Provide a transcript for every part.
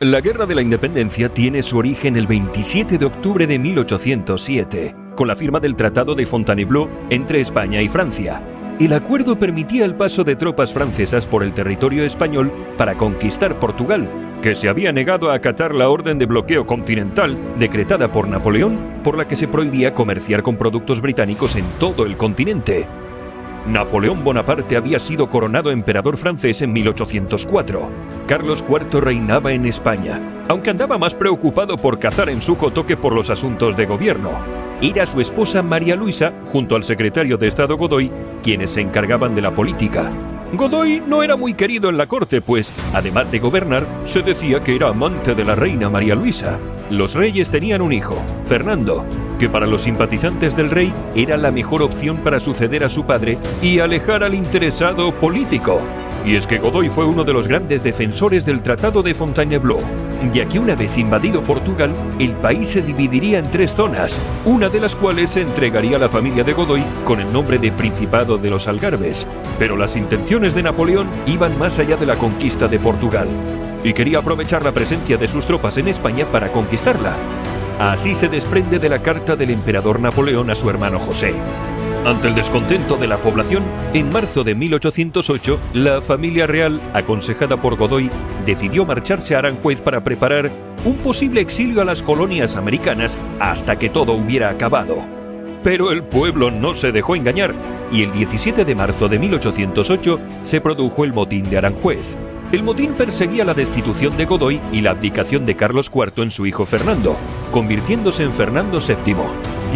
La Guerra de la Independencia tiene su origen el 27 de octubre de 1807, con la firma del Tratado de Fontainebleau entre España y Francia. El acuerdo permitía el paso de tropas francesas por el territorio español para conquistar Portugal, que se había negado a acatar la orden de bloqueo continental decretada por Napoleón, por la que se prohibía comerciar con productos británicos en todo el continente. Napoleón Bonaparte había sido coronado emperador francés en 1804. Carlos IV reinaba en España, aunque andaba más preocupado por cazar en su coto que por los asuntos de gobierno. Era su esposa María Luisa, junto al secretario de Estado Godoy, quienes se encargaban de la política. Godoy no era muy querido en la corte, pues, además de gobernar, se decía que era amante de la reina María Luisa. Los reyes tenían un hijo, Fernando, que para los simpatizantes del rey era la mejor opción para suceder a su padre y alejar al interesado político. Y es que Godoy fue uno de los grandes defensores del Tratado de Fontainebleau, ya que una vez invadido Portugal, el país se dividiría en 3 zonas, una de las cuales se entregaría a la familia de Godoy con el nombre de Principado de los Algarbes. Pero las intenciones de Napoleón iban más allá de la conquista de Portugal, y quería aprovechar la presencia de sus tropas en España para conquistarla. Así se desprende de la carta del emperador Napoleón a su hermano José. Ante el descontento de la población, en marzo de 1808, la familia real, aconsejada por Godoy, decidió marcharse a Aranjuez para preparar un posible exilio a las colonias americanas hasta que todo hubiera acabado. Pero el pueblo no se dejó engañar, y el 17 de marzo de 1808 se produjo el motín de Aranjuez. El motín perseguía la destitución de Godoy y la abdicación de Carlos IV en su hijo Fernando, convirtiéndose en Fernando VII.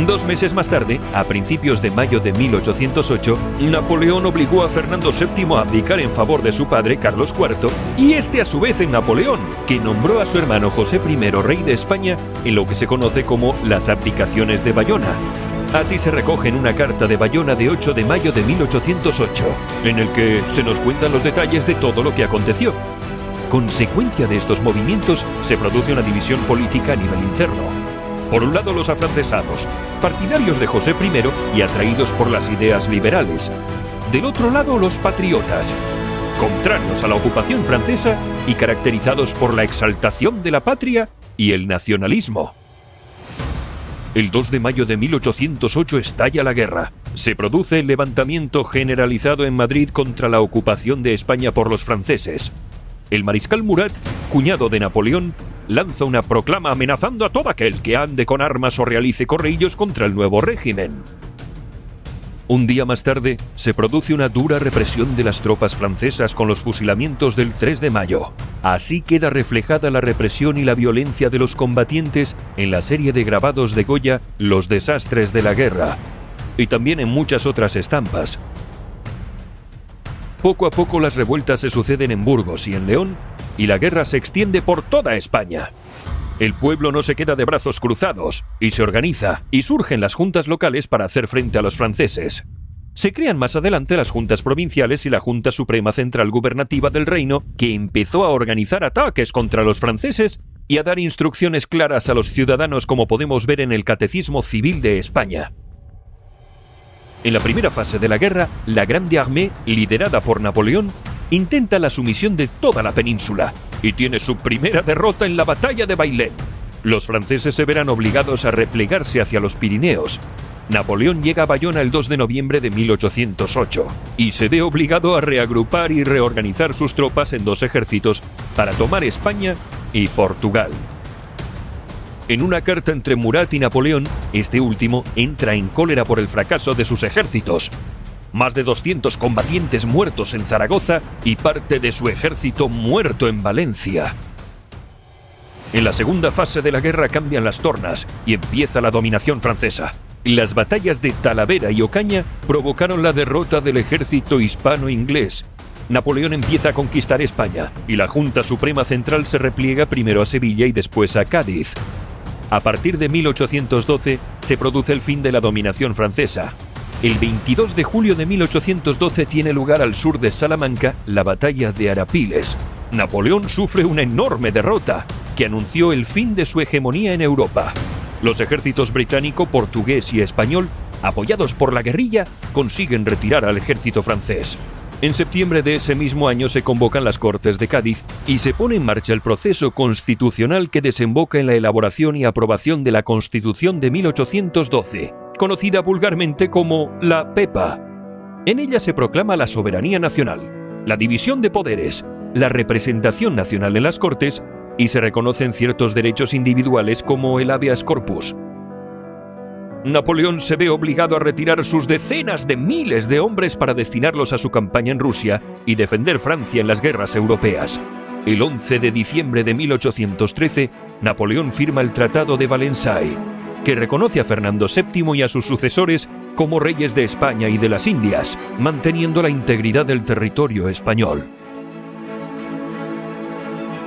2 meses más tarde, a principios de mayo de 1808, Napoleón obligó a Fernando VII a abdicar en favor de su padre Carlos IV, y este a su vez en Napoleón, que nombró a su hermano José I rey de España en lo que se conoce como las abdicaciones de Bayona. Así se recoge en una carta de Bayona de 8 de mayo de 1808, en el que se nos cuentan los detalles de todo lo que aconteció. Consecuencia de estos movimientos, se produce una división política a nivel interno. Por un lado, los afrancesados, partidarios de José I y atraídos por las ideas liberales. Del otro lado, los patriotas, contrarios a la ocupación francesa y caracterizados por la exaltación de la patria y el nacionalismo. El 2 de mayo de 1808 estalla la guerra. Se produce el levantamiento generalizado en Madrid contra la ocupación de España por los franceses. El mariscal Murat, cuñado de Napoleón, lanza una proclama amenazando a todo aquel que ande con armas o realice corrillos contra el nuevo régimen. Un día más tarde, se produce una dura represión de las tropas francesas con los fusilamientos del 3 de mayo. Así queda reflejada la represión y la violencia de los combatientes en la serie de grabados de Goya, Los desastres de la guerra, y también en muchas otras estampas. Poco a poco las revueltas se suceden en Burgos y en León, y la guerra se extiende por toda España. El pueblo no se queda de brazos cruzados, y se organiza, y surgen las juntas locales para hacer frente a los franceses. Se crean más adelante las juntas provinciales y la Junta Suprema Central Gubernativa del Reino, que empezó a organizar ataques contra los franceses y a dar instrucciones claras a los ciudadanos, como podemos ver en el Catecismo Civil de España. En la primera fase de la guerra, la Grande Armée, liderada por Napoleón, intenta la sumisión de toda la península y tiene su primera derrota en la batalla de Bailén. Los franceses se verán obligados a replegarse hacia los Pirineos. Napoleón llega a Bayona el 2 de noviembre de 1808 y se ve obligado a reagrupar y reorganizar sus tropas en 2 ejércitos para tomar España y Portugal. En una carta entre Murat y Napoleón, este último entra en cólera por el fracaso de sus ejércitos. Más de 200 combatientes muertos en Zaragoza y parte de su ejército muerto en Valencia. En la segunda fase de la guerra cambian las tornas y empieza la dominación francesa. Las batallas de Talavera y Ocaña provocaron la derrota del ejército hispano-inglés. Napoleón empieza a conquistar España y la Junta Suprema Central se repliega primero a Sevilla y después a Cádiz. A partir de 1812 se produce el fin de la dominación francesa. El 22 de julio de 1812 tiene lugar al sur de Salamanca la batalla de Arapiles. Napoleón sufre una enorme derrota que anunció el fin de su hegemonía en Europa. Los ejércitos británico, portugués y español, apoyados por la guerrilla, consiguen retirar al ejército francés. En septiembre de ese mismo año se convocan las Cortes de Cádiz y se pone en marcha el proceso constitucional que desemboca en la elaboración y aprobación de la Constitución de 1812, conocida vulgarmente como la PEPA. En ella se proclama la soberanía nacional, la división de poderes, la representación nacional en las Cortes y se reconocen ciertos derechos individuales como el habeas corpus. Napoleón se ve obligado a retirar sus decenas de miles de hombres para destinarlos a su campaña en Rusia y defender Francia en las guerras europeas. El 11 de diciembre de 1813, Napoleón firma el Tratado de Valenciennes, que reconoce a Fernando VII y a sus sucesores como reyes de España y de las Indias, manteniendo la integridad del territorio español.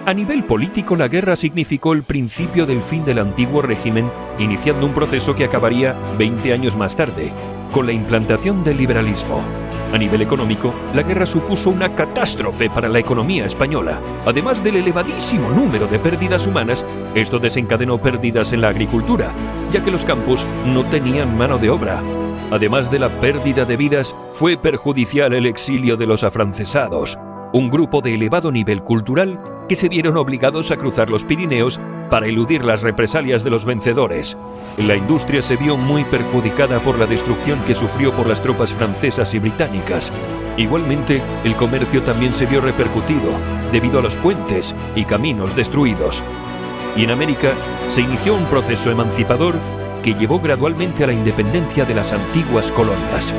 A nivel político, la guerra significó el principio del fin del antiguo régimen, iniciando un proceso que acabaría 20 años más tarde, con la implantación del liberalismo. A nivel económico, la guerra supuso una catástrofe para la economía española. Además del elevadísimo número de pérdidas humanas, esto desencadenó pérdidas en la agricultura, ya que los campos no tenían mano de obra. Además de la pérdida de vidas, fue perjudicial el exilio de los afrancesados, un grupo de elevado nivel cultural que se vieron obligados a cruzar los Pirineos para eludir las represalias de los vencedores. La industria se vio muy perjudicada por la destrucción que sufrió por las tropas francesas y británicas. Igualmente, el comercio también se vio repercutido debido a los puentes y caminos destruidos. Y en América se inició un proceso emancipador que llevó gradualmente a la independencia de las antiguas colonias.